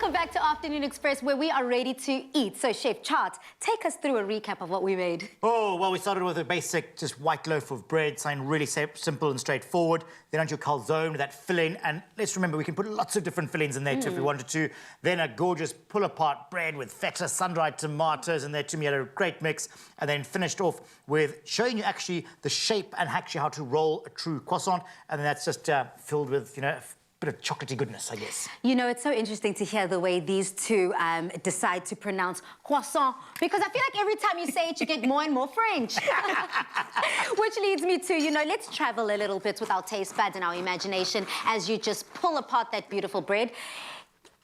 Welcome back to Afternoon Express, where we are ready to eat. So, Chef Tjaart, take us through a recap of what we made. Oh, well, we started with a basic, just white loaf of bread, something really simple and straightforward. Then onto your calzone with that filling. And let's remember, we can put lots of different fillings in there too if we wanted to. Then a gorgeous pull-apart bread with feta, sun-dried tomatoes in there. To me, had a great mix. And then finished off with showing you actually the shape and actually how to roll a true croissant. And then that's just filled with, you know, bit of chocolatey goodness, I guess. You know, it's so interesting to hear the way these two decide to pronounce croissant, because I feel like every time you say it, you get more and more French. Which leads me to, you know, let's travel a little bit with our taste buds and our imagination as you just pull apart that beautiful bread.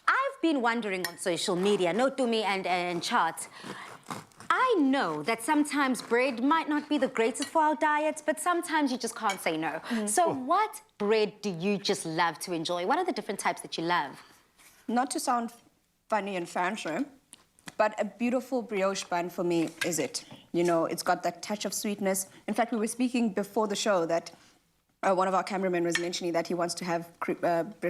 I've been wondering on social media, no Tumi and Tjaart, I know that sometimes bread might not be the greatest for our diets, but sometimes you just can't say no. So what bread do you just love to enjoy? What are the different types that you love? Not to sound funny and fancy, but a beautiful brioche bun for me is it. You know, it's got that touch of sweetness. In fact, we were speaking before the show that one of our cameramen was mentioning that he wants to have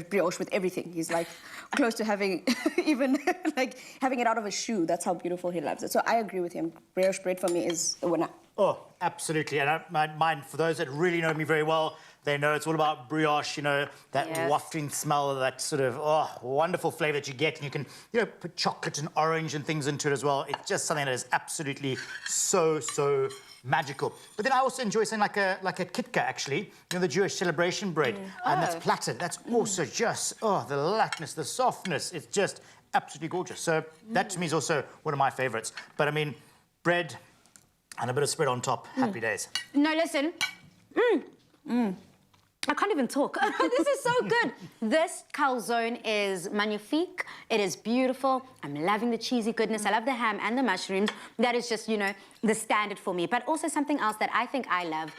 brioche with everything. He's like close to having even like having it out of a shoe. That's how beautiful he loves it. So I agree with him. Brioche bread for me is a winner. Oh, absolutely. And mine, for those that really know me very well, they know it's all about brioche, you know, that wafting smell, that sort of, wonderful flavour that you get. And you can, you know, put chocolate and orange and things into it as well. It's just something that is absolutely so magical. But then I also enjoy something like a kitka, actually. You know, the Jewish celebration bread. And that's platted. That's also just, the lightness, the softness. It's just absolutely gorgeous. So that to me is also one of my favourites. But I mean, bread and a bit of spread on top. Happy days. No, listen. I can't even talk. This is so good. This calzone is magnifique. It is beautiful. I'm loving the cheesy goodness. I love the ham and the mushrooms. That is just, you know, the standard for me. But also something else that I think I love,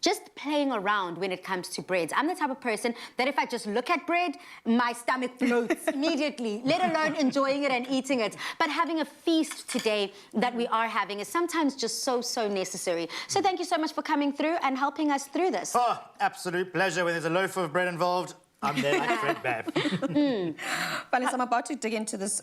just playing around when it comes to breads. I'm the type of person that if I just look at bread, my stomach bloats immediately, let alone enjoying it and eating it. But having a feast today that we are having is sometimes just so necessary. So thank you so much for coming through and helping us through this. Oh, absolute pleasure. When there's a loaf of bread involved, I'm there like Fred Babb. Valis, I'm about to dig into this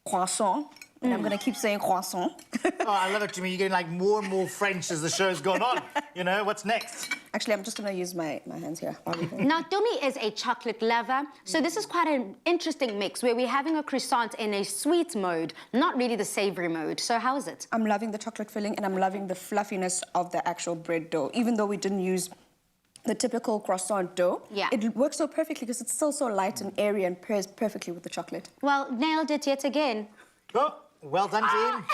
croissant. And I'm going to keep saying croissant. I love it, to me. You're getting like more and more French as the show's gone on. You know, what's next? Actually, I'm just going to use my hands here. Now, Tumi is a chocolate lover, so this is quite an interesting mix where we're having a croissant in a sweet mode, not really the savory mode. So how is it? I'm loving the chocolate filling and I'm loving the fluffiness of the actual bread dough. Even though we didn't use the typical croissant dough, it works so perfectly because it's still so light and airy and pairs perfectly with the chocolate. Well, nailed it yet again. Oh, well done, team.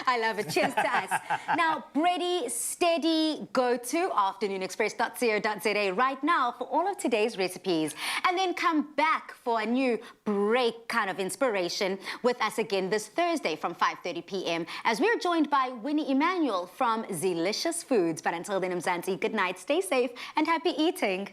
I love it. Cheers to us. Now, ready, steady, go to afternoonexpress.co.za right now for all of today's recipes. And then come back for a new break kind of inspiration with us again this Thursday from 5:30 p.m. as we're joined by Winnie Emmanuel from Zelicious Foods. But until then, Mzansi, good night, stay safe, and happy eating.